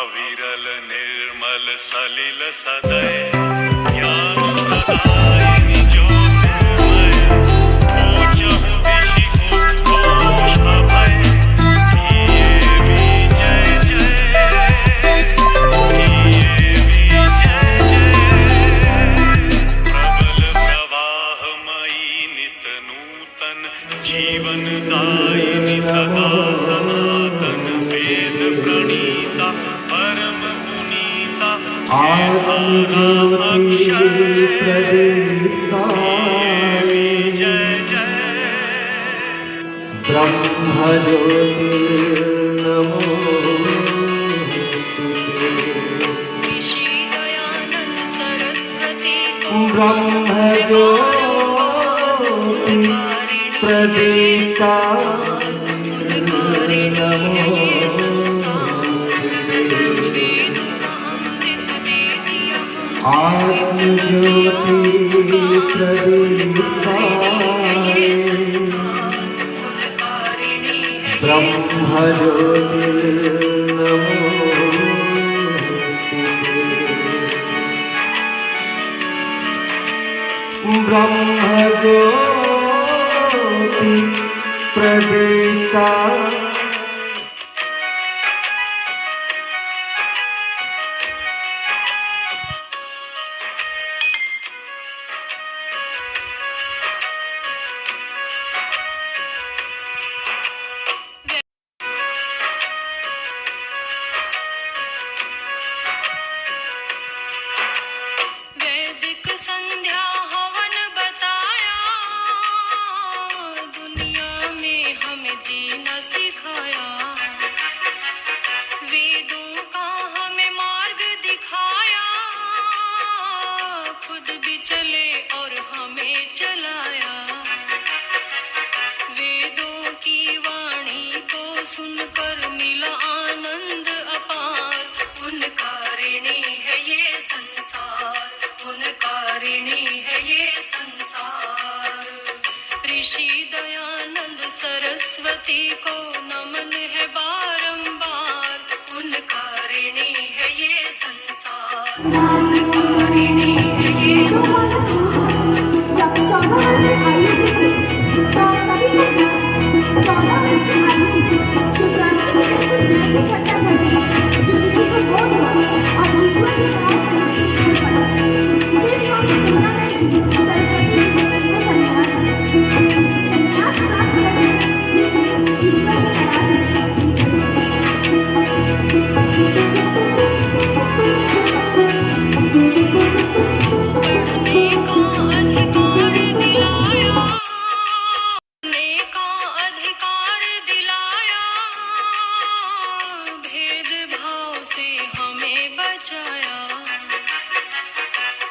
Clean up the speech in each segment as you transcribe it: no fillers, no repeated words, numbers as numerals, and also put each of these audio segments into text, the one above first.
अविरल निर्मल सलिल सदय ज्ञान प्रदायिनी ज्योतिर्मय ओजः विशिखो घोष अभय धीये भी जय जय धीये भी जय जय प्रबल प्रवाहमयी नित नूतन जीवनदायिनी सदा सनातन वेद प्रणीता परम पुनीता अक्षर देवी जय जय ब्रह्म नमो ऋषि दयानंद सरस्वती ब्रह्म प्रदीपा आत्मज्योति प्रदीपा ब्रह्मज्योति नमो ब्रह्मज्योति प्रदीपा वैदिक संध्या हवन बताया दुनिया में हमें जीना सिखाया वेदों का हमें मार्ग दिखाया खुद भी चले और हमें चलाया वेदों की वाणी को सुनकर मिला आनंद अपार उनका ऋणी है ये संसार उनका ऋणी है ये संसार ऋषि दयानंद सरस्वती को नमन है बारंबार उनका ऋणी है ये संसार उनका ऋणी है ये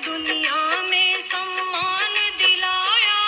दुनिया में सम्मान दिलाया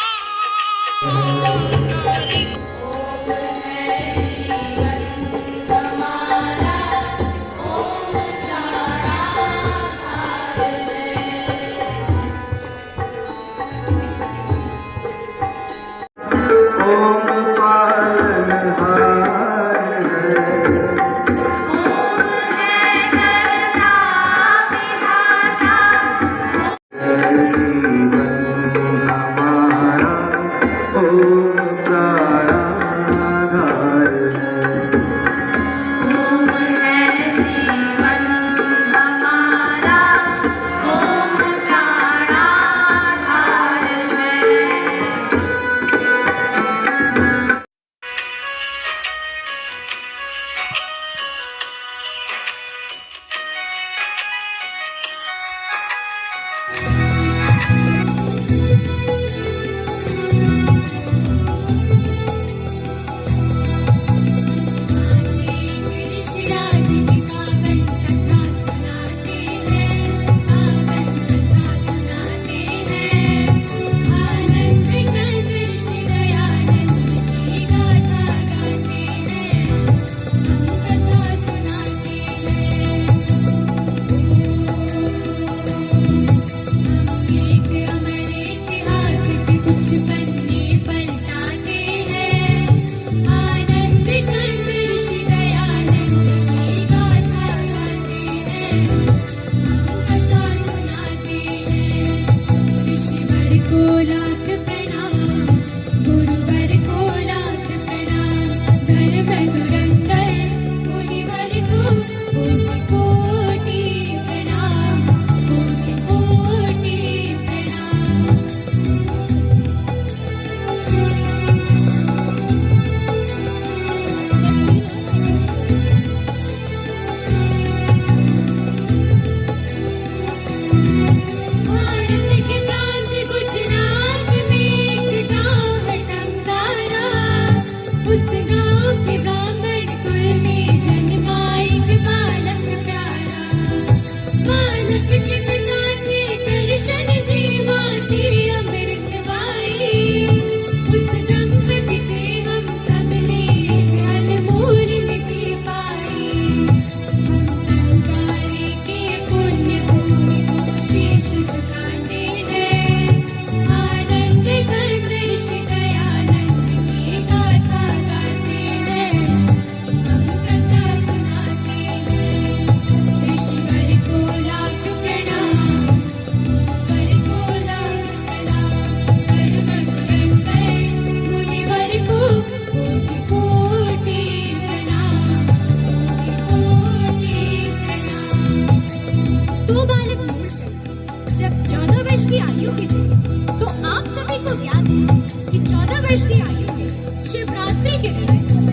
बढ़ती आयु में शिवरात्रि के दिन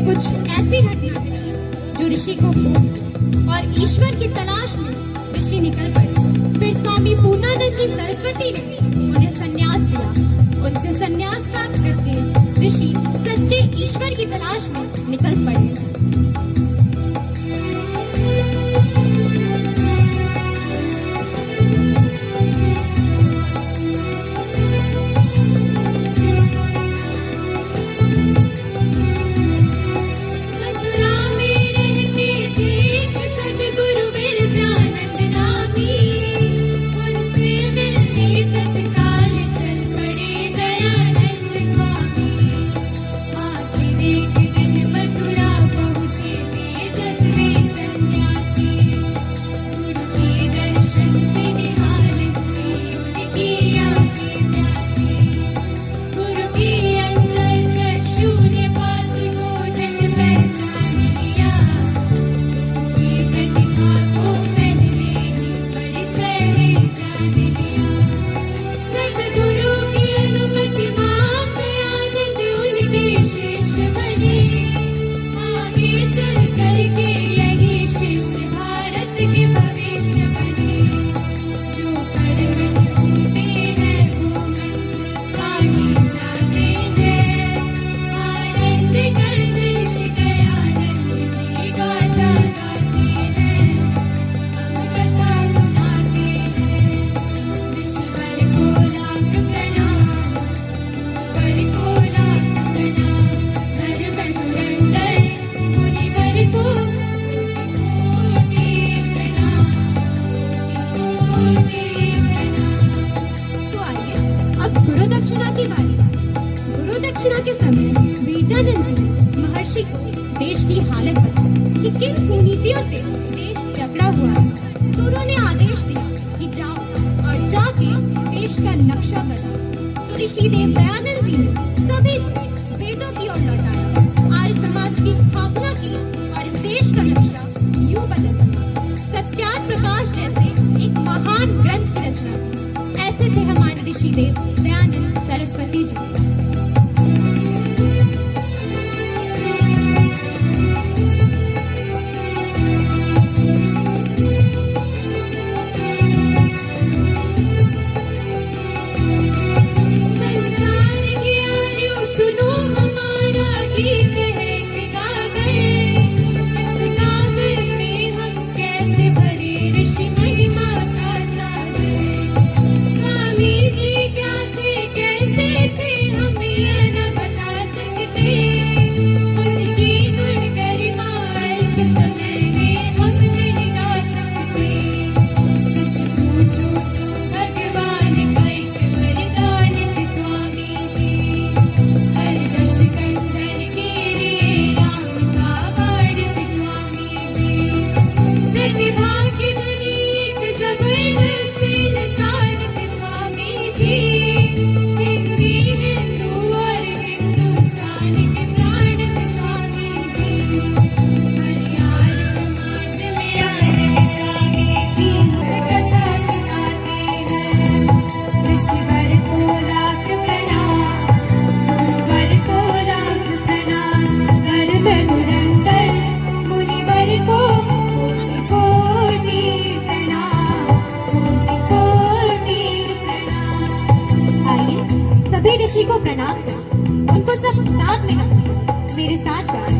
कुछ ऐसी घटना घटी जो ऋषि को भूत और ईश्वर की तलाश में ऋषि निकल पड़े। फिर स्वामी पूर्णानंद जी सरस्वती ने उन्हें संन्यास दिया। उनसे संन्यास प्राप्त करके ऋषि सच्चे ईश्वर की तलाश में निकल पड़े। दक्षिणा की बारी। गुरु दक्षिणा के समय बीजानंद जी ने महर्षि को देश की हालत बताई कि किन कुनीतियों से देश जकड़ा हुआ है। तो उन्होंने आदेश दिया कि जाओ और जाके देश का नक्शा बनाओ। तो ऋषि देव दयानंद जी ने सभी को वेदों की ओर लौटाया, आर्य समाज की स्थापना की और इस देश का नक्शा यूं बदल दिया। सत्यार्थ प्रकाश जैसे एक महान ग्रंथ की रचना की। ऐसे थे हमारे ऋषि देव दयानंद सरस्वती जी। ऋषि को प्रणाम करें, उनको सब साथ में रखें। मेरे साथ गाएं।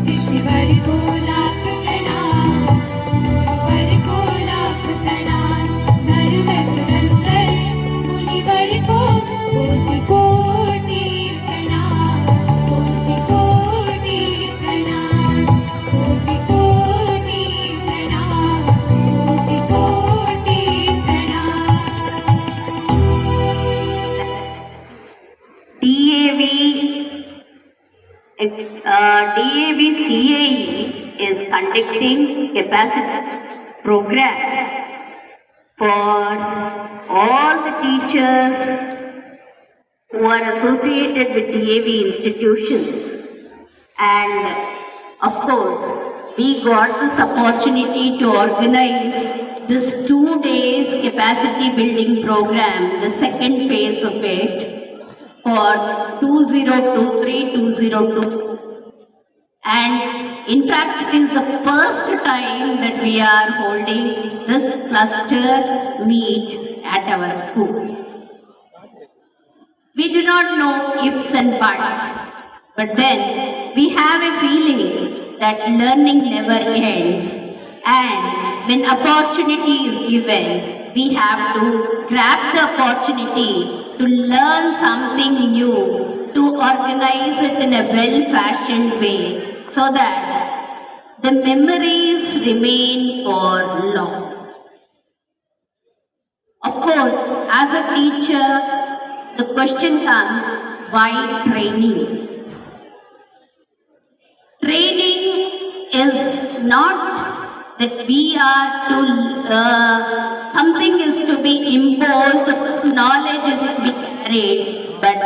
ऋषिवर को लाख प्रणाम, गुरुवर को लाख प्रणाम, धर्म धुरंधर मुनिवर को कोटि कोटि प्रणाम, कोटि कोटि प्रणाम, कोटि कोटि प्रणाम, कोटि कोटि प्रणाम। DAV CAE is conducting capacity program for all the teachers who are associated with DAV institutions, and of course we got this opportunity to organize this 2 days capacity building program, the second phase of it, for 2023-2024. And in fact, it is the first time that we are holding this cluster meet at our school. We do not know ifs and buts, but then we have a feeling that learning never ends. And when opportunity is given, we have to grab the opportunity to learn something new, to organize it in a well-fashioned way, so that the memories remain for long. Of course, as a teacher, the question comes, why training? Training is not that we are to, something is to be imposed, knowledge is to be carried, but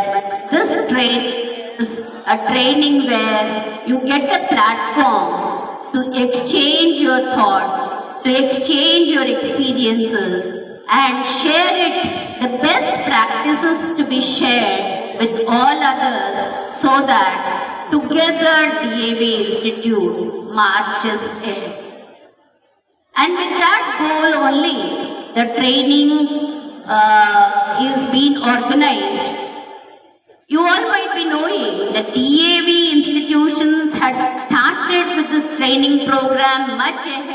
this training is a training where you get a platform to exchange your thoughts, to exchange your experiences, and share it, the best practices to be shared with all others, so that together DAV Institute marches ahead. And with that goal only, the training is being organized. You all might be knowing that DAV institutions had started with this training program much ahead